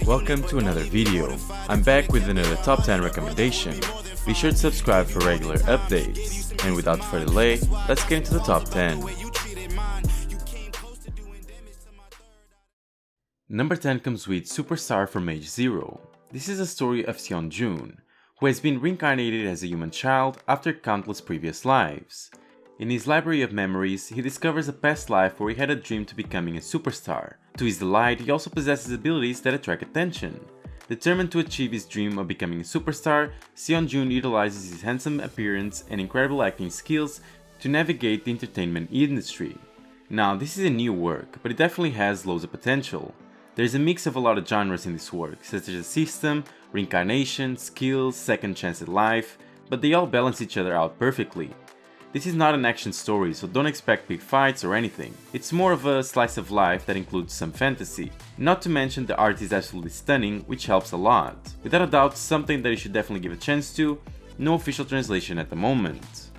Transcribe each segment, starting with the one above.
Welcome to another video. I'm back with another top 10 recommendation. Be sure to subscribe for regular updates. And without further delay, let's get into the top 10. Number 10 comes with Superstar from Age Zero. This is a story of Seon-jun, who has been reincarnated as a human child after countless previous lives. In his library of memories, he discovers a past life where he had a dream to becoming a superstar. To his delight, he also possesses abilities that attract attention. Determined to achieve his dream of becoming a superstar, Seon-jun utilizes his handsome appearance and incredible acting skills to navigate the entertainment industry. Now, this is a new work, but it definitely has loads of potential. There's a mix of a lot of genres in this work, such as system, reincarnation, skills, second chance at life, but they all balance each other out perfectly. This is not an action story, so don't expect big fights or anything. It's more of a slice of life that includes some fantasy. Not to mention the art is absolutely stunning, which helps a lot. Without a doubt, something that you should definitely give a chance to. No official translation at the moment.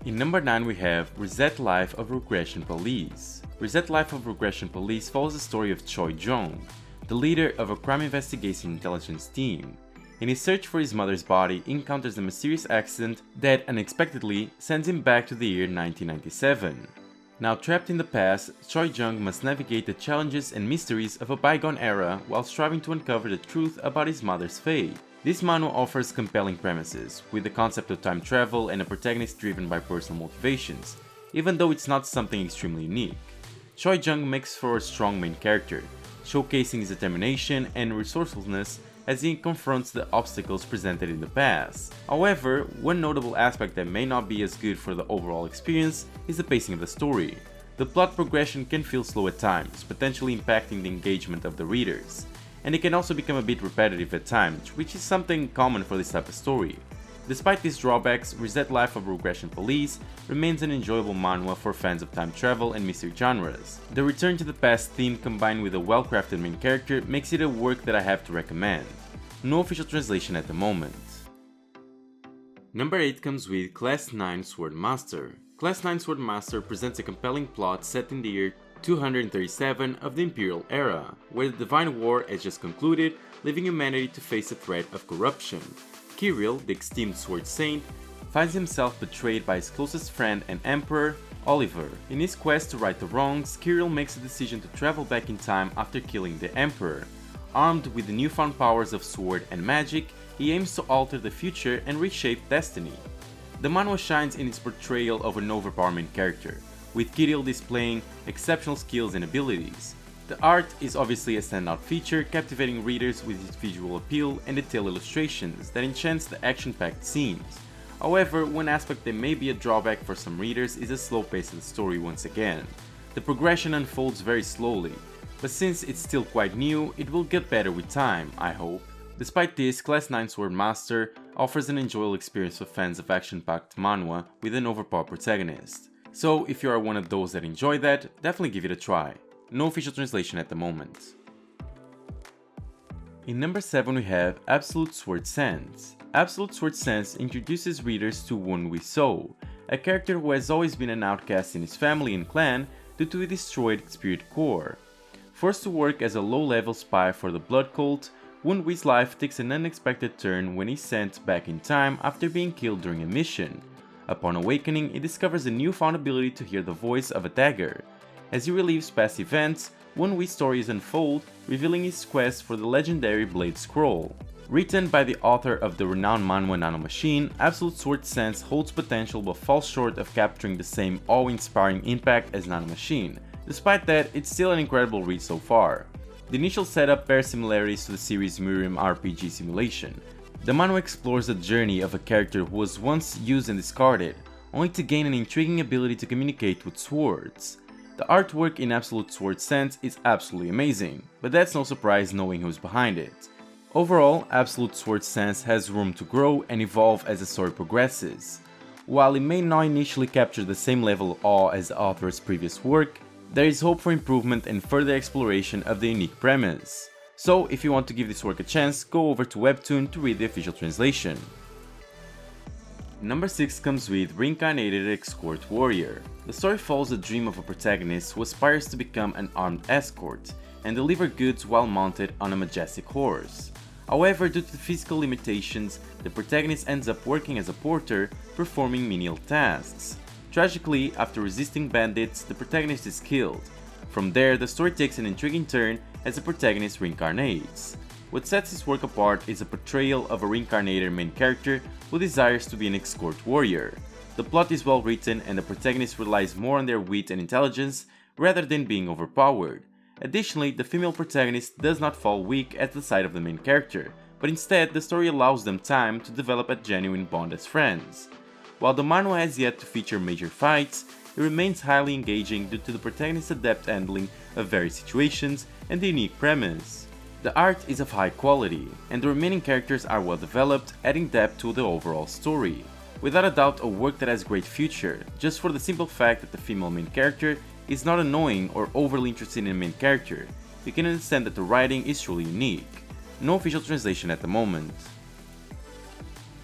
In number 9 we have Reset Life of Regression Police. Reset Life of Regression Police follows the story of Choi Jong, the leader of a crime investigation intelligence team. In his search for his mother's body, he encounters a mysterious accident that unexpectedly sends him back to the year 1997. Now trapped in the past, Choi Jung must navigate the challenges and mysteries of a bygone era while striving to uncover the truth about his mother's fate. This manhwa offers compelling premises, with the concept of time travel and a protagonist driven by personal motivations, even though it's not something extremely unique. Choi Jung makes for a strong main character, showcasing his determination and resourcefulness as he confronts the obstacles presented in the past. However, one notable aspect that may not be as good for the overall experience is the pacing of the story. The plot progression can feel slow at times, potentially impacting the engagement of the readers, and it can also become a bit repetitive at times, which is something common for this type of story. Despite these drawbacks, Reset Life of Regression Police remains an enjoyable manhwa for fans of time travel and mystery genres. The return to the past theme combined with a well-crafted main character makes it a work that I have to recommend. No official translation at the moment. Number 8 comes with Class 9 Sword Master. Class 9 Sword Master presents a compelling plot set in the year 237 of the Imperial Era, where the Divine War has just concluded, leaving humanity to face the threat of corruption. Kirill, the esteemed sword saint, finds himself betrayed by his closest friend and emperor, Oliver. In his quest to right the wrongs, Kirill makes a decision to travel back in time after killing the emperor. Armed with the newfound powers of sword and magic, he aims to alter the future and reshape destiny. The manhwa shines in its portrayal of an overpowered main character, with Kirill displaying exceptional skills and abilities. The art is obviously a standout feature, captivating readers with its visual appeal and detailed illustrations that enhance the action-packed scenes. However, one aspect that may be a drawback for some readers is the slow pace of the story once again. The progression unfolds very slowly, but since it's still quite new, it will get better with time, I hope. Despite this, Class 9 Sword Master offers an enjoyable experience for fans of action-packed manhwa with an overpowered protagonist. So if you are one of those that enjoy that, definitely give it a try. No official translation at the moment. In number 7 we have Absolute Sword Sense. Absolute Sword Sense introduces readers to Won-wi, a character who has always been an outcast in his family and clan due to a destroyed spirit core. Forced to work as a low-level spy for the Blood Cult, Won-wi's life takes an unexpected turn when he's sent back in time after being killed during a mission. Upon awakening, he discovers a newfound ability to hear the voice of a dagger. As he relieves past events, Won-wi's stories unfold, revealing his quest for the legendary Blade Scroll. Written by the author of the renowned manhwa Nanomachine, Absolute Sword Sense holds potential but falls short of capturing the same awe-inspiring impact as Nanomachine. Despite that, it's still an incredible read so far. The initial setup bears similarities to the series' Miriam RPG simulation. The manhwa explores the journey of a character who was once used and discarded, only to gain an intriguing ability to communicate with swords. The artwork in Absolute Sword Sense is absolutely amazing, but that's no surprise knowing who's behind it. Overall, Absolute Sword Sense has room to grow and evolve as the story progresses. While it may not initially capture the same level of awe as the author's previous work, there is hope for improvement and further exploration of the unique premise. So if you want to give this work a chance, go over to Webtoon to read the official translation. Number 6 comes with Reincarnated Escort Warrior. The story follows the dream of a protagonist who aspires to become an armed escort and deliver goods while mounted on a majestic horse. However, due to the physical limitations, the protagonist ends up working as a porter, performing menial tasks. Tragically, after resisting bandits, the protagonist is killed. From there, the story takes an intriguing turn as the protagonist reincarnates. What sets his work apart is a portrayal of a reincarnated main character who desires to be an escort warrior. The plot is well written and the protagonist relies more on their wit and intelligence rather than being overpowered. Additionally, the female protagonist does not fall weak at the side of the main character, but instead the story allows them time to develop a genuine bond as friends. While the manhwa has yet to feature major fights, it remains highly engaging due to the protagonist's adept handling of various situations and the unique premise. The art is of high quality, and the remaining characters are well developed, adding depth to the overall story. Without a doubt a work that has great future, just for the simple fact that the female main character is not annoying or overly interested in the main character. You can understand that the writing is truly unique. No official translation at the moment.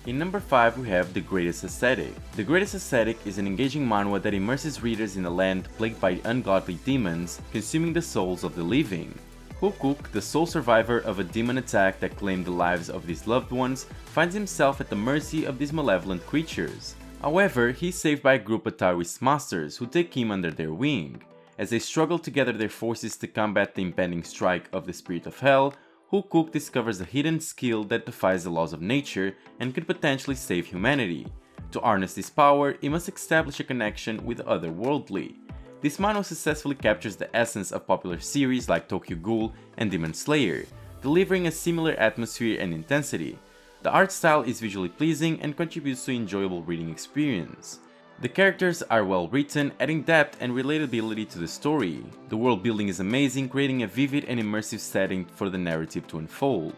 In number 5 we have The Greatest Ascetic. The Greatest Ascetic is an engaging manhwa that immerses readers in a land plagued by ungodly demons consuming the souls of the living. Hukuk, the sole survivor of a demon attack that claimed the lives of his loved ones, finds himself at the mercy of these malevolent creatures. However, he is saved by a group of Taoist masters who take him under their wing. As they struggle to gather their forces to combat the impending strike of the Spirit of Hell, Hukuk discovers a hidden skill that defies the laws of nature and could potentially save humanity. To harness this power, he must establish a connection with the otherworldly. This manhwa successfully captures the essence of popular series like Tokyo Ghoul and Demon Slayer, delivering a similar atmosphere and intensity. The art style is visually pleasing and contributes to an enjoyable reading experience. The characters are well written, adding depth and relatability to the story. The world building is amazing, creating a vivid and immersive setting for the narrative to unfold.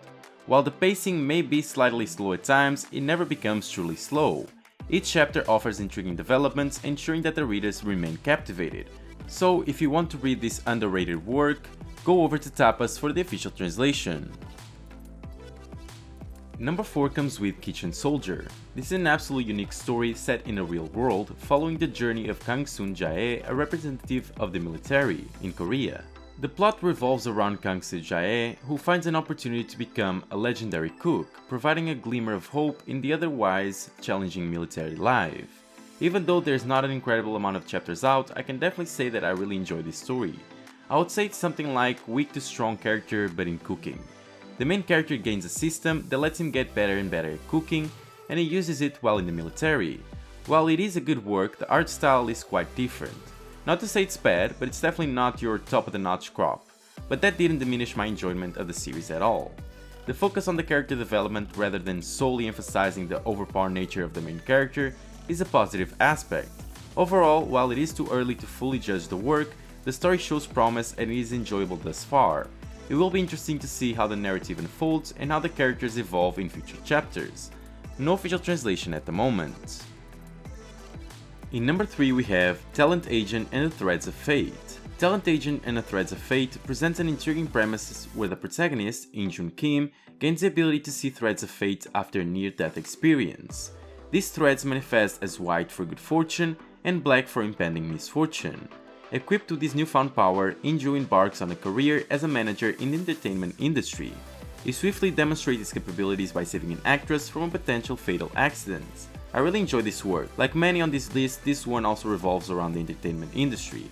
While the pacing may be slightly slow at times, it never becomes truly slow. Each chapter offers intriguing developments, ensuring that the readers remain captivated. So if you want to read this underrated work, go over to Tapas for the official translation. Number 4 comes with Kitchen Soldier. This is an absolutely unique story set in a real world, following the journey of Kang-soon Jae, a representative of the military in Korea. The plot revolves around Kang-soo Jae, who finds an opportunity to become a legendary cook, providing a glimmer of hope in the otherwise challenging military life. Even though there's not an incredible amount of chapters out, I can definitely say that I really enjoy this story. I would say it's something like weak to strong character but in cooking. The main character gains a system that lets him get better and better at cooking, and he uses it while in the military. While it is a good work, the art style is quite different. Not to say it's bad, but it's definitely not your top-of-the-notch crop. But that didn't diminish my enjoyment of the series at all. The focus on the character development rather than solely emphasizing the overpowered nature of the main character is a positive aspect. Overall, while it is too early to fully judge the work, the story shows promise and it is enjoyable thus far. It will be interesting to see how the narrative unfolds and how the characters evolve in future chapters. No official translation at the moment. In number 3 we have Talent Agent and the Threads of Fate. Talent Agent and the Threads of Fate presents an intriguing premise where the protagonist, In-jun Kim, gains the ability to see threads of fate after a near-death experience. These threads manifest as white for good fortune and black for impending misfortune. Equipped with this newfound power, In-jun embarks on a career as a manager in the entertainment industry. He swiftly demonstrates his capabilities by saving an actress from a potential fatal accident. I really enjoy this work. Like many on this list, this one also revolves around the entertainment industry,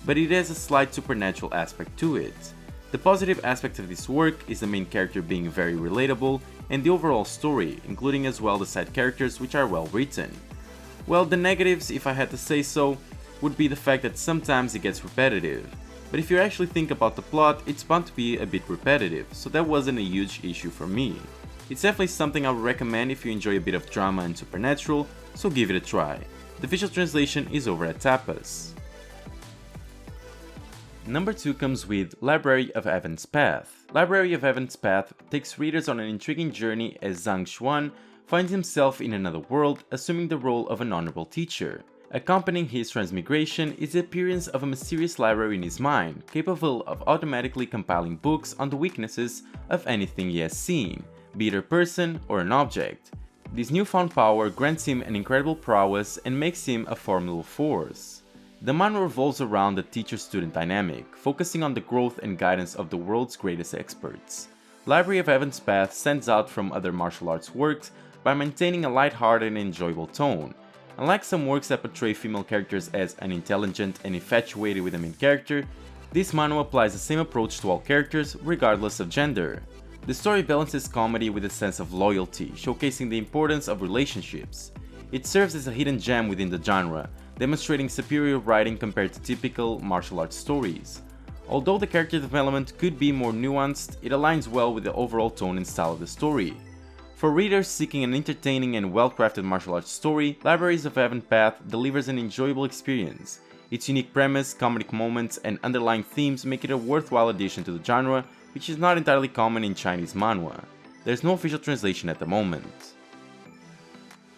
but it has a slight supernatural aspect to it. The positive aspect of this work is the main character being very relatable and the overall story, including as well the side characters which are well written. Well, the negatives, if I had to say so, would be the fact that sometimes it gets repetitive. But if you actually think about the plot, it's bound to be a bit repetitive, so that wasn't a huge issue for me. It's definitely something I would recommend if you enjoy a bit of drama and supernatural, so give it a try. The official translation is over at Tapas. Number 2 comes with Library of Heaven's Path. Library of Heaven's Path takes readers on an intriguing journey as Zhang Xuan finds himself in another world, assuming the role of an honorable teacher. Accompanying his transmigration is the appearance of a mysterious library in his mind, capable of automatically compiling books on the weaknesses of anything he has seen, be it a person or an object. This newfound power grants him an incredible prowess and makes him a formidable force. The manhwa revolves around the teacher-student dynamic, focusing on the growth and guidance of the world's greatest experts. Library of Heaven's Path stands out from other martial arts works by maintaining a lighthearted and enjoyable tone. Unlike some works that portray female characters as unintelligent and infatuated with the main character, this manhwa applies the same approach to all characters, regardless of gender. The story balances comedy with a sense of loyalty, showcasing the importance of relationships. It serves as a hidden gem within the genre, demonstrating superior writing compared to typical martial arts stories. Although the character development could be more nuanced, it aligns well with the overall tone and style of the story. For readers seeking an entertaining and well-crafted martial arts story, Libraries of Heaven's Path delivers an enjoyable experience. Its unique premise, comedic moments, and underlying themes make it a worthwhile addition to the genre, which is not entirely common in Chinese manhwa. There's no official translation at the moment.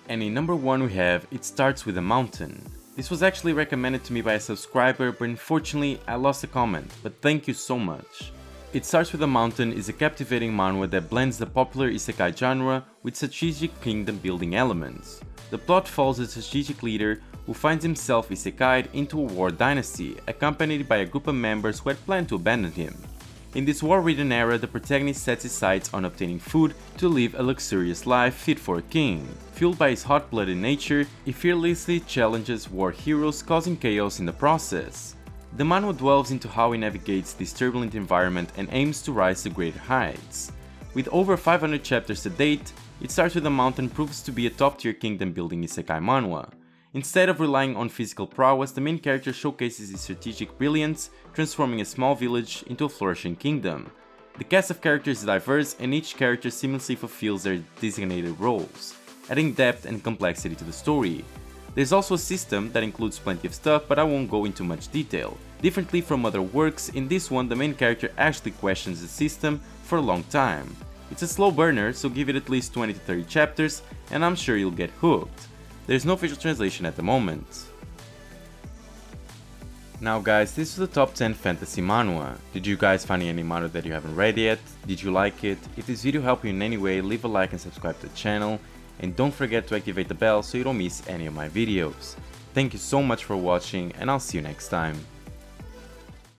And in number 1 we have It Starts With a Mountain. This was actually recommended to me by a subscriber, but unfortunately I lost a comment, but thank you so much. It Starts With a Mountain is a captivating manhwa that blends the popular isekai genre with strategic kingdom building elements. The plot follows a strategic leader who finds himself isekai'd into a war dynasty, accompanied by a group of members who had planned to abandon him. In this war-ridden era, the protagonist sets his sights on obtaining food to live a luxurious life fit for a king. Fueled by his hot-blooded nature, he fearlessly challenges war heroes, causing chaos in the process. The manhwa delves into how he navigates this turbulent environment and aims to rise to greater heights. With over 500 chapters to date, It Starts With a Mountain proves to be a top-tier kingdom-building isekai manhwa. Instead of relying on physical prowess, the main character showcases his strategic brilliance, transforming a small village into a flourishing kingdom. The cast of characters is diverse, and each character seamlessly fulfills their designated roles, adding depth and complexity to the story. There's also a system that includes plenty of stuff, but I won't go into much detail. Differently from other works, in this one the main character actually questions the system for a long time. It's a slow burner, so give it at least 20 to 30 chapters, and I'm sure you'll get hooked. There's no official translation at the moment. Now guys, this is the top 10 fantasy manhwa. Did you guys find any manhwa that you haven't read yet? Did you like it? If this video helped you in any way, leave a like and subscribe to the channel. And don't forget to activate the bell so you don't miss any of my videos. Thank you so much for watching, and I'll see you next time.